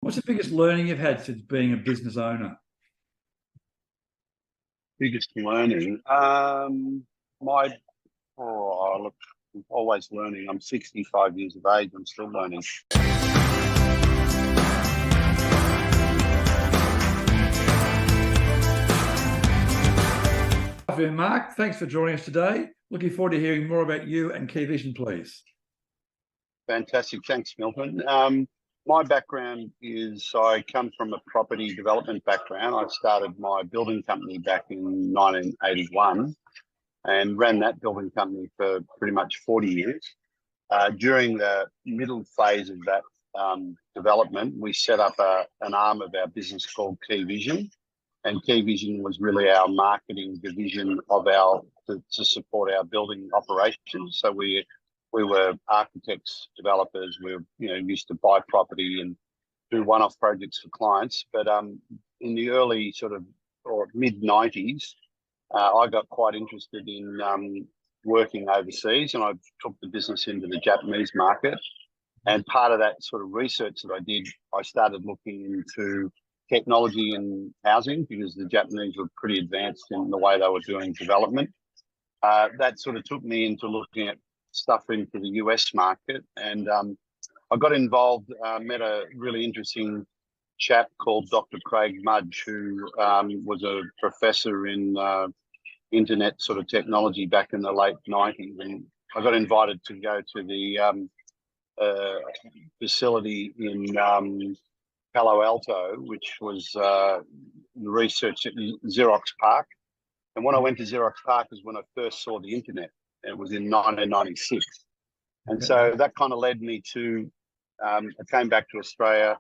What's the biggest learning you've had since being a business owner? Biggest learning? Look, I'm always learning. I'm 65 years of age. I'm still learning. Mark, thanks for joining us today. Looking forward to hearing more about you and Keyvision, please. Fantastic. Thanks, Milton. My background is I come from a property development background. I started my building company back in 1981 and ran that building company for pretty much 40 years. During the middle phase of that development, we set up an arm of our business called Keyvision. And Keyvision was really our marketing division of to support our building operations. So we were architects, developers. We were, used to buy property and do one-off projects for clients. But in the early or mid 90s, I got quite interested in working overseas, and I took the business into the Japanese market. And part of that sort of research that I did, I started looking into technology and housing, because the Japanese were pretty advanced in the way they were doing development. That sort of took me into looking at stuff into the US market, and I got involved, met a really interesting chap called Dr. Craig Mudge, who was a professor in internet sort of technology back in the late 90s, and I got invited to go to the facility in Palo Alto, which was research at Xerox PARC. And when I went to Xerox PARC is when I first saw the internet. It was in 1996. And so that kind of led me to, I came back to Australia,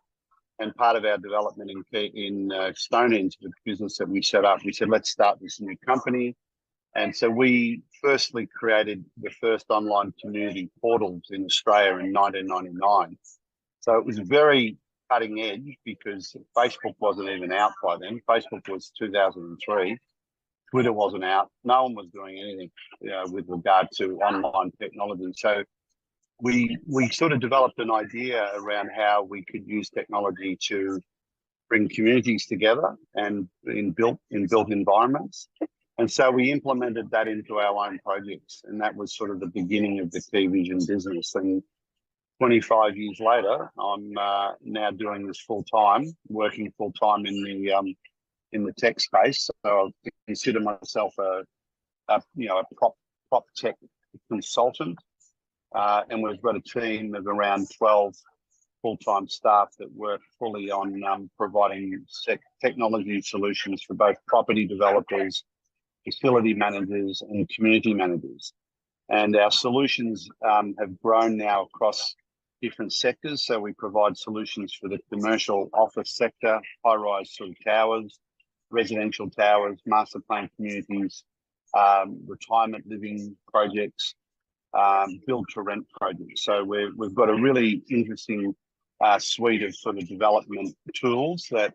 and part of our development in Stonehenge, the business that we set up, we said, let's start this new company. And so we firstly created the first online community portals in Australia in 1999. So it was very cutting edge, because Facebook wasn't even out by then. Facebook was 2003. Twitter wasn't out. No one was doing anything, with regard to online technology. So we sort of developed an idea around how we could use technology to bring communities together and in built environments. And so we implemented that into our own projects, and that was sort of the beginning of the Keyvision business. And 25 years later, I'm now doing this working full time in the tech space. So I consider myself a prop tech consultant, and we've got a team of around 12 full-time staff that work fully on providing technology solutions for both property developers, facility managers, and community managers. And our solutions have grown now across different sectors. So we provide solutions for the commercial office sector, high-rise sort of towers, residential towers, master plan communities, retirement living projects, build-to-rent projects. So we've got a really interesting suite of sort of development tools that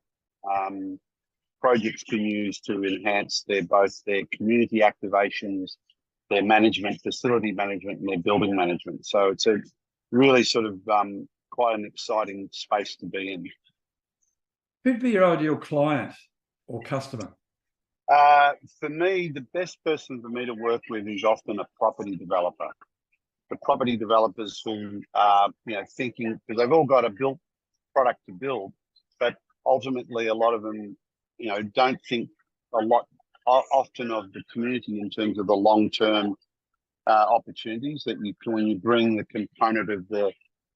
projects can use to enhance both their community activations, their management, facility management, and their building management. So it's a really sort of quite an exciting space to be in. Who'd be your ideal client or customer? For me, the best person for me to work with is often a property developer. The property developers who are thinking, because they've all got a built product to build, but ultimately a lot of them don't think often of the community in terms of the long-term opportunities that when you bring the component of the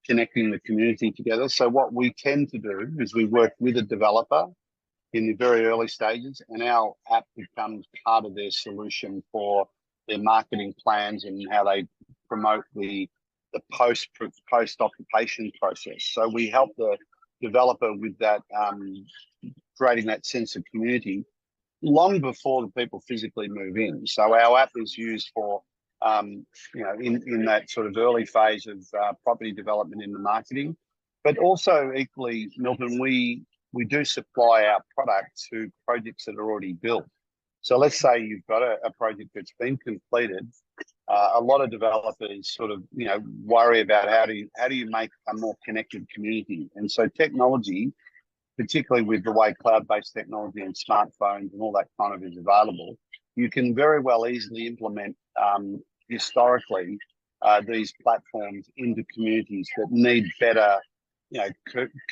connecting the community together. So what we tend to do is we work with a developer in the very early stages, and our app becomes part of their solution for their marketing plans and how they promote the post-occupation process. So we help the developer with that, creating that sense of community long before the people physically move in. So our app is used for in that sort of early phase of property development in the marketing. But also equally, Milton, we do supply our product to projects that are already built. So let's say you've got a project that's been completed, a lot of developers sort of, worry about how do you make a more connected community. And so technology, particularly with the way cloud-based technology and smartphones and all that kind of is available, you can very well easily implement historically these platforms into communities that need better,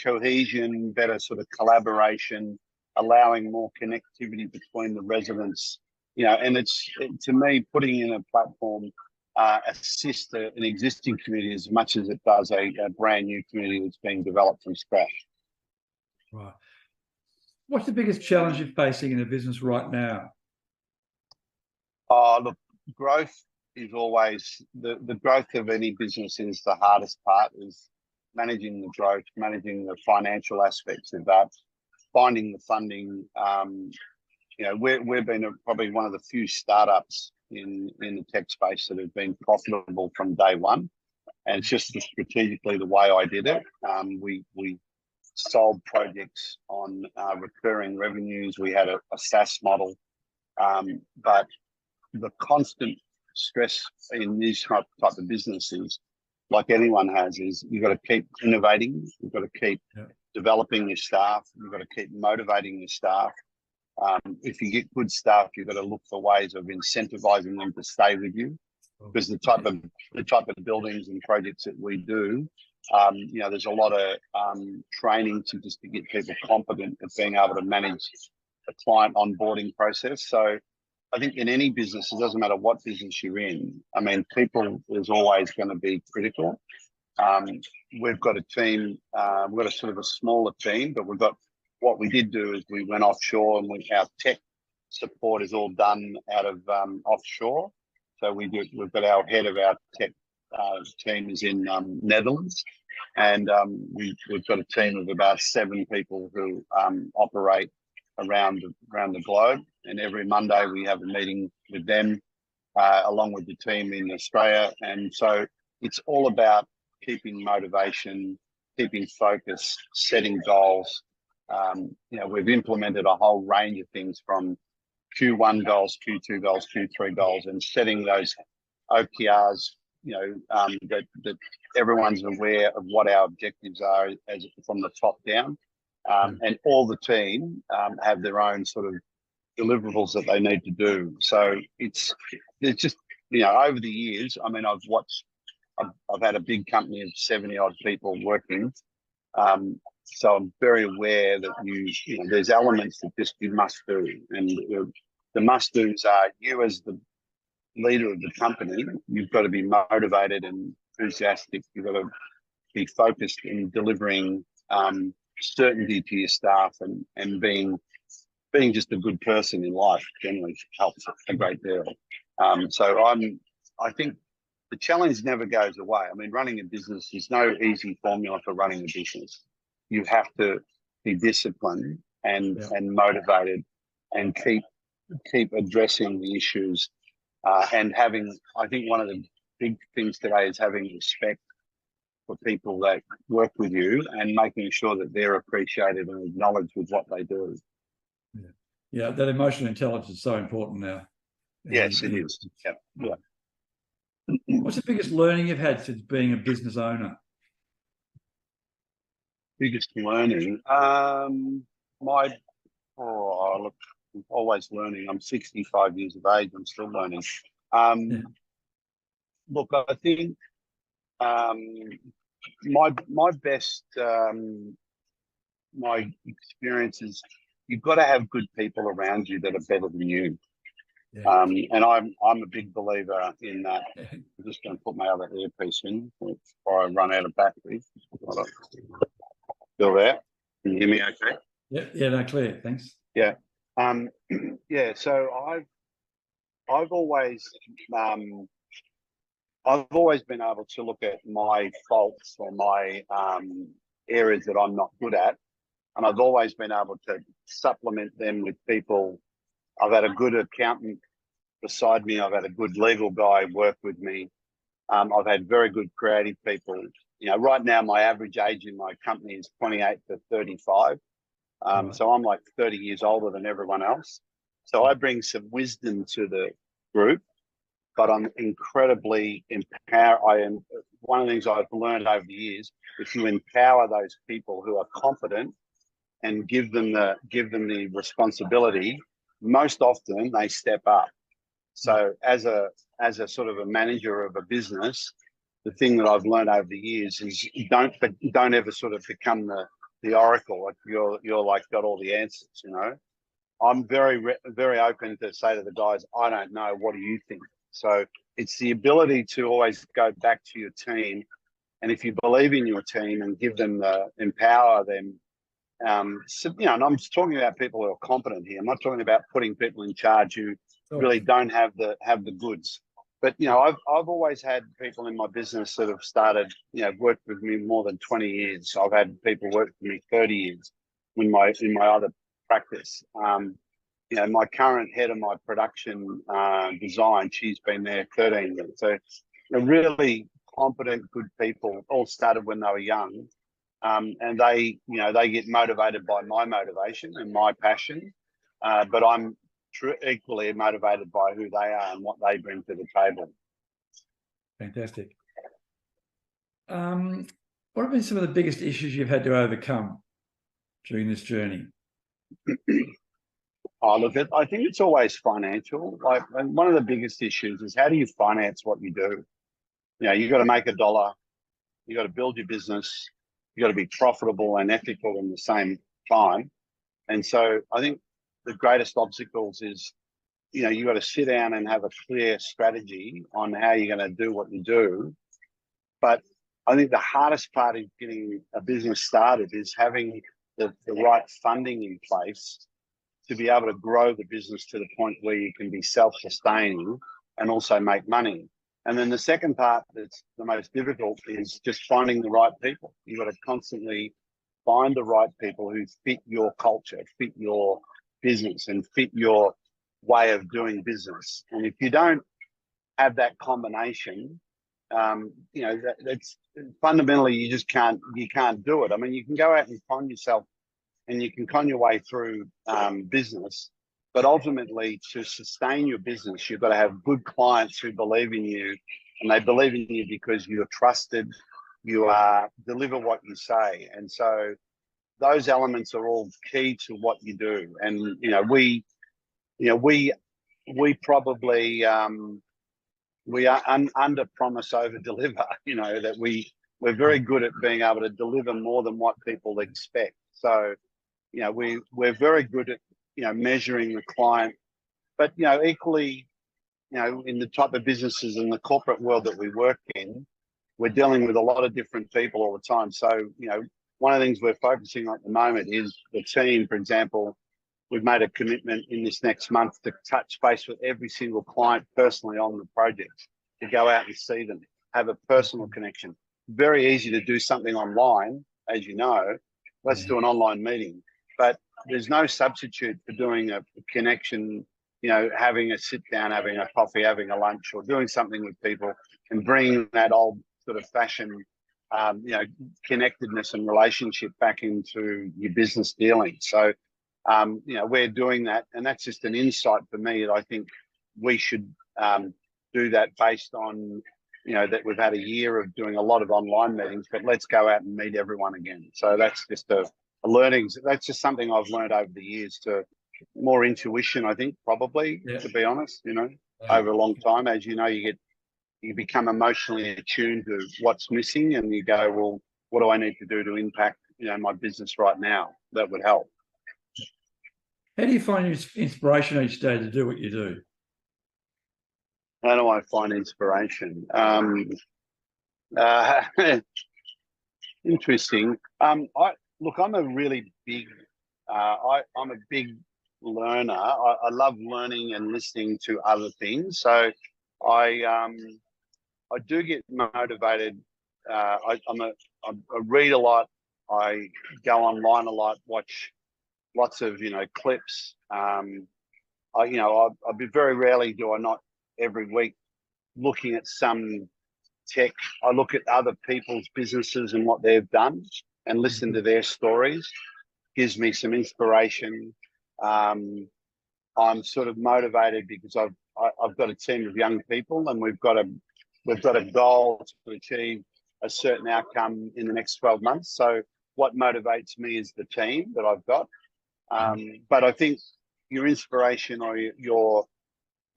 cohesion, better sort of collaboration, allowing more connectivity between the residents. And to me, putting in a platform assists an existing community as much as it does a brand new community that's being developed from scratch. Right. What's the biggest challenge you're facing in a business right now? Look, growth is always the growth of any business is the hardest part, is managing the growth, managing the financial aspects of that, finding the funding. We've been probably one of the few startups in the tech space that have been profitable from day one. And it's just strategically the way I did it. We sold projects on recurring revenues. We had a SaaS model. But the constant stress in these type of businesses, like anyone has, is you've got to keep innovating. You've got to keep developing your staff. You've got to keep motivating your staff. If you get good staff, you've got to look for ways of incentivizing them to stay with you. Because the type of buildings and projects that we do, there's a lot of training to get people competent at being able to manage a client onboarding process. So I think in any business, it doesn't matter what business you're in. I mean, people is always going to be critical. We've got a team. We've got a sort of a smaller team, but what we did do is we went offshore, and our tech support is all done out of offshore. So we've got our head of our tech team is in Netherlands, and we've got a team of about 7 people who operate around the globe. And every Monday we have a meeting with them, along with the team in Australia. And so it's all about keeping motivation, keeping focus, setting goals. We've implemented a whole range of things from Q1 goals, Q2 goals, Q3 goals, and setting those OKRs, that everyone's aware of what our objectives are as from the top down. And all the team have their own sort of deliverables that they need to do. So it's just, over the years, I mean, I've had a big company of 70 odd people working. So I'm very aware that there's elements that just you must do. And the must-dos are, you as the leader of the company, you've got to be motivated and enthusiastic. You've got to be focused in delivering certainty to your staff, and being just a good person in life generally helps a great deal. So I think the challenge never goes away. I mean, running a business is no easy formula for running a business. You have to be disciplined and motivated, and keep addressing the issues, and having, I think one of the big things today is having respect for people that work with you, and making sure that they're appreciated and acknowledged with what they do. Yeah, that emotional intelligence is so important now. Yes, it is. Yeah. What's the biggest learning you've had since being a business owner? Biggest learning? Look, I'm always learning. I'm 65 years of age. I'm still learning. Look, I think my best my experience is you've got to have good people around you that are better than you. And I'm a big believer in that. I'm just going to put my other earpiece in before I run out of battery. Still there? Can you hear me okay? Yeah, no, clear. Thanks. Yeah. So I've always been able to look at my faults or my areas that I'm not good at, and I've always been able to supplement them with people. I've had a good accountant beside me. I've had a good legal guy work with me. I've had very good creative people. Right now my average age in my company is 28 to 35. So I'm like 30 years older than everyone else. So I bring some wisdom to the group, but I'm incredibly one of the things I've learned over the years, if you empower those people who are competent and give them the responsibility, most often they step up. So as a sort of a manager of a business, the thing that I've learned over the years is don't ever sort of become the oracle, like you're like got all the answers, you know. I'm very open to say to the guys, I don't know, what do you think? So it's the ability to always go back to your team, and if you believe in your team and give them empower them. So, you know, and I'm just talking about people who are competent here. I'm not talking about putting people in charge who really don't have the goods. But you know, I've always had people in my business that have started, you know, worked with me more than 20 years. I've had people work for me 30 years in my other practice. You know, my current head of my production design, she's been there 13 years. So, really competent, good people, all started when they were young. And they get motivated by my motivation and my passion, but I'm equally motivated by who they are and what they bring to the table. Fantastic. What have been some of the biggest issues you've had to overcome during this journey? I think it's always financial. Like, and one of the biggest issues is, how do you finance what you do? You know, you've got to make $1. You've got to build your business. You've got to be profitable and ethical in the same time. And so I think the greatest obstacles is, you know, you've got to sit down and have a clear strategy on how you're going to do what you do. But I think the hardest part of getting a business started is having the right funding in place to be able to grow the business to the point where you can be self-sustaining and also make money. And then the second part that's the most difficult is just finding the right people. You've got to constantly find the right people who fit your culture, fit your business, and fit your way of doing business. And if you don't have that combination, you know, that's fundamentally you can't do it. I mean, you can go out and con yourself and you can con your way through business, but ultimately to sustain your business, you've got to have good clients who believe in you, and they believe in you because you're trusted, you deliver what you say. And so those elements are all key to what you do. And, you know, we probably, we are under promise, over deliver, you know, that we're very good at being able to deliver more than what people expect. So, you know, we're very good at, you know, measuring the client, but, you know, equally, you know, in the type of businesses in the corporate world that we work in, we're dealing with a lot of different people all the time. So, you know, one of the things we're focusing on at the moment is the team. For example, we've made a commitment in this next month to touch base with every single client personally on the project, to go out and see them, have a personal connection. Very easy to do something online, as you know. Let's do an online meeting. But there's no substitute for doing a connection, you know, having a sit down, having a coffee, having a lunch, or doing something with people and bringing that old sort of fashioned, you know, connectedness and relationship back into your business dealing. So, you know, we're doing that, and that's just an insight for me that I think we should do that based on, you know, that we've had a year of doing a lot of online meetings, but let's go out and meet everyone again. So that's just a learning. That's just something I've learned over the years, to more intuition, I think, probably, to be honest, you know, over a long time. As you know, you become emotionally attuned to what's missing, and you go, well, what do I need to do to impact, you know, my business right now? That would help. How do you find inspiration each day to do what you do? How do I find inspiration? Interesting. I'm a really big, I'm a big learner. I love learning and listening to other things. So I do get motivated. I read a lot. I go online a lot, watch lots of, you know, clips. I'd be very rarely do I not every week looking at some tech. I look at other people's businesses and what they've done and listen to their stories. Gives me some inspiration. I'm sort of motivated because I've got a team of young people, and we've got a goal to achieve a certain outcome in the next 12 months. So what motivates me is the team that I've got. But I think your inspiration or your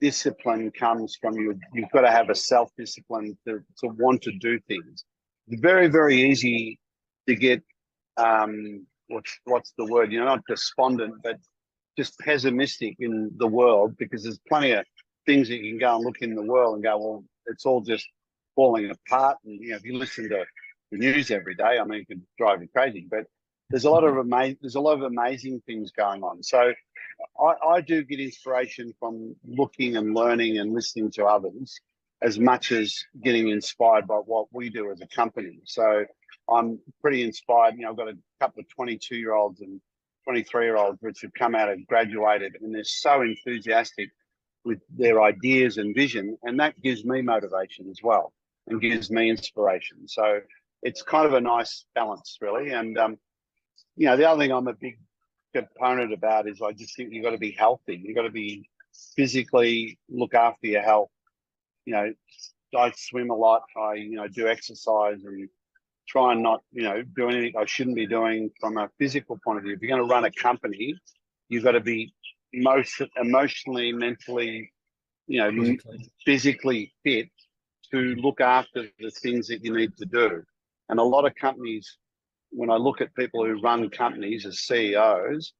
discipline comes from you've got to have a self-discipline to want to do things. It's very, very easy to get what's the word? Not despondent, but just pessimistic in the world, because there's plenty of things that you can go and look in the world and go, well, it's all just falling apart. And if you listen to the news every day, I mean, it can drive you crazy. But there's a lot of amazing things going on. So I do get inspiration from looking and learning and listening to others, as much as getting inspired by what we do as a company. So I'm pretty inspired. I've got a couple of 22-year-olds and 23-year-olds which have come out and graduated, and they're so enthusiastic with their ideas and vision, and that gives me motivation as well and gives me inspiration. So it's kind of a nice balance, really. And the other thing I'm a big component about is I just think you've got to be healthy. You've got to be physically look after your health. I swim a lot. I do exercise and try and not do anything I shouldn't be doing from a physical point of view. If you're going to run a company, you've got to be most emotionally, mentally, physically fit to look after the things that you need to do. And a lot of companies, when I look at people who run companies as CEOs,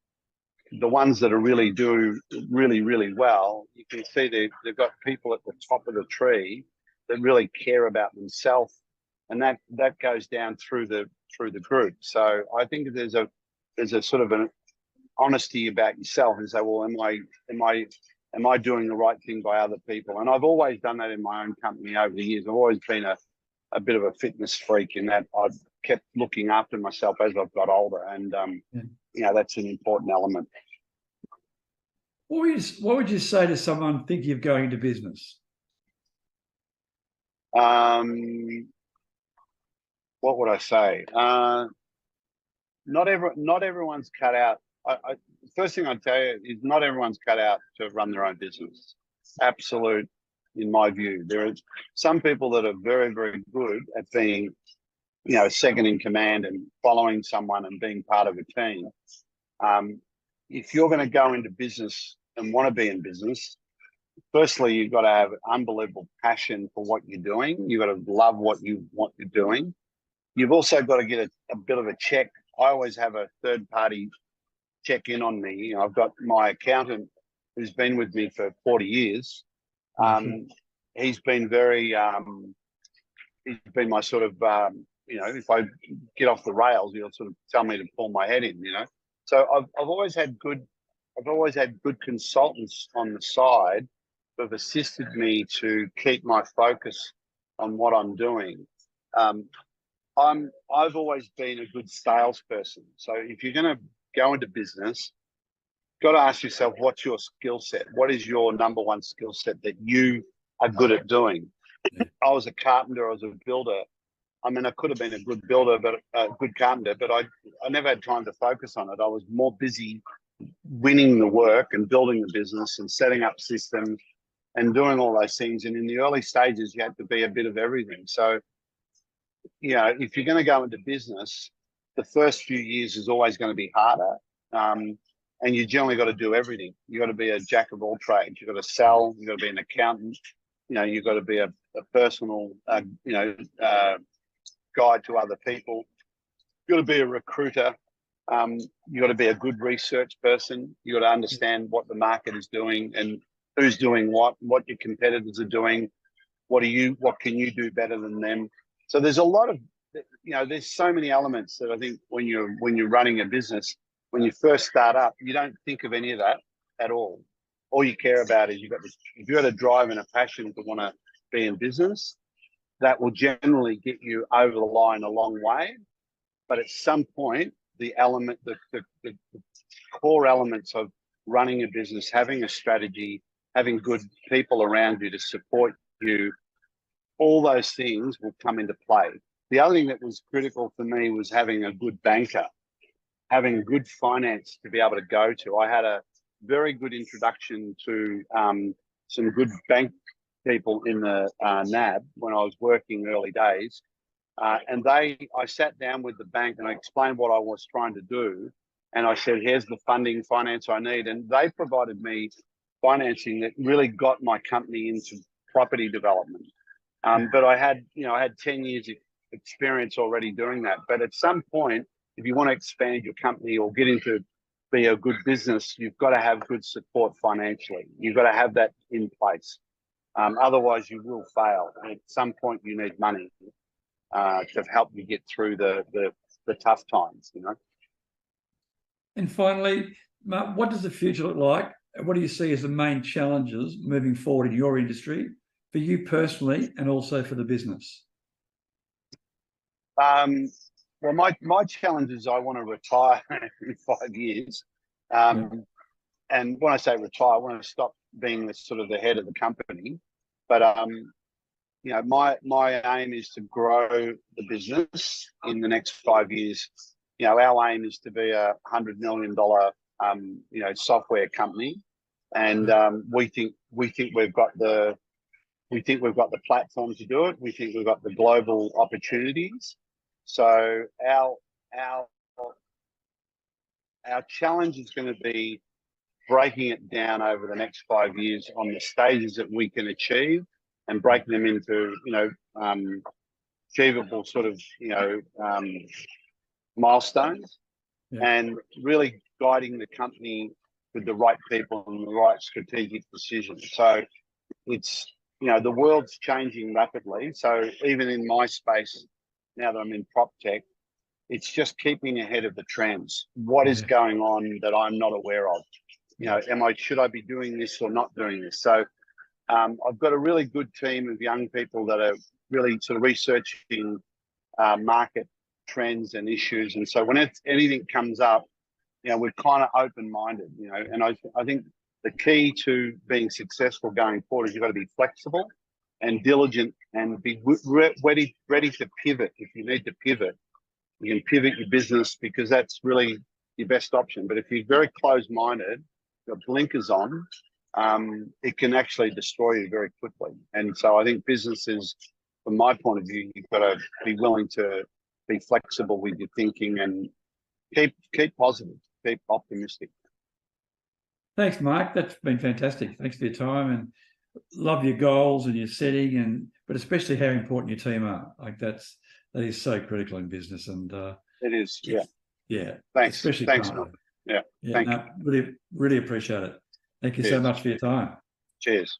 the ones that are really do really, really well, you can see they've got people at the top of the tree that really care about themselves, and that goes down through the group. So I think there's a sort of an honesty about yourself and say, well, am I doing the right thing by other people? And I've always done that in my own company over the years. I've always been a bit of a fitness freak in that I've kept looking after myself as I've got older, and that's an important element. What would you say to someone thinking of going into business? What would I say? Not everyone's cut out. First thing I'd tell you is not everyone's cut out to run their own business. Absolute, in my view. There are some people that are very, very good at being, second in command and following someone and being part of a team. If you're going to go into business and want to be in business, firstly, you've got to have unbelievable passion for what you're doing. You've got to love what you're doing. You've also got to get a bit of a check. I always have a third party check in on me. I've got my accountant who's been with me for 40 years. He's been very, he's been my sort of, if I get off the rails, he'll sort of tell me to pull my head in, So I've always had good consultants on the side who have assisted me to keep my focus on what I'm doing. I've always been a good salesperson. So if you're going to go into business, you've got to ask yourself, what's your skill set? What is your number one skill set that you are good at doing? I was a carpenter, I was a builder. I mean, I could have been a good builder, but a good carpenter, but I never had time to focus on it. I was more busy winning the work and building the business and setting up systems and doing all those things. And in the early stages, you had to be a bit of everything. So, if you're going to go into business, the first few years is always going to be harder. And you generally got to do everything. You've got to be a jack of all trades. You've got to sell. You've got to be an accountant. You've got to be a personal, guide to other people. You've got to be a recruiter. You've got to be a good research person. You've got to understand what the market is doing and who's doing what your competitors are doing. What can you do better than them? So there's a lot of, there's so many elements that I think when you're running a business, when you first start up, you don't think of any of that at all. All you care about is if you've got a drive and a passion to want to be in business, that will generally get you over the line a long way. But at some point, the core elements of running a business, having a strategy, having good people around you to support you, all those things will come into play. The other thing that was critical for me was having a good banker, having good finance to be able to go to. I had a very good introduction to some good bank people in the NAB when I was working early days. And I sat down with the bank and I explained what I was trying to do. And I said, here's the finance I need. And they provided me financing that really got my company into property development. But I had 10 years experience already doing that. But at some point, if you want to expand your company or get into be a good business, you've got to have good support financially. You've got to have that in place. Otherwise, you will fail. And at some point, you need money to help you get through the tough times, you know. And finally, Mark, what does the future look like? What do you see as the main challenges moving forward in your industry, for you personally, and also for the business? Well, my challenge is I want to retire in 5 years. And when I say retire, I want to stop being the head of the company. But my aim is to grow the business in the next 5 years. Our aim is to be a $100 million software company, and we think we've got the platform to do it. We think we've got the global opportunities. So our challenge is going to be breaking it down over the next 5 years on the stages that we can achieve, and breaking them into achievable milestones, and really guiding the company with the right people and the right strategic decisions. So it's the world's changing rapidly. So even in my space, now that I'm in prop tech, it's just keeping ahead of the trends. What is going on that I'm not aware of? Should I be doing this or not doing this? So I've got a really good team of young people that are really researching market trends and issues. And so when anything comes up, we're kind of open-minded, and I think the key to being successful going forward is you've got to be flexible and diligent and be ready to pivot. If you need to pivot, you can pivot your business, because that's really your best option. But if you're very closed-minded, got blinkers on, it can actually destroy you very quickly. And so I think businesses, from my point of view, you've got to be willing to be flexible with your thinking and keep positive, keep optimistic. Thanks, Mark. That's been fantastic. Thanks for your time, and love your goals and your setting, but especially how important your team are. That is so critical in business, and it is. Yeah. Thanks. Especially Thanks, Mark. Yeah. Thank you. Really, really appreciate it. Thank you so much for your time. Cheers.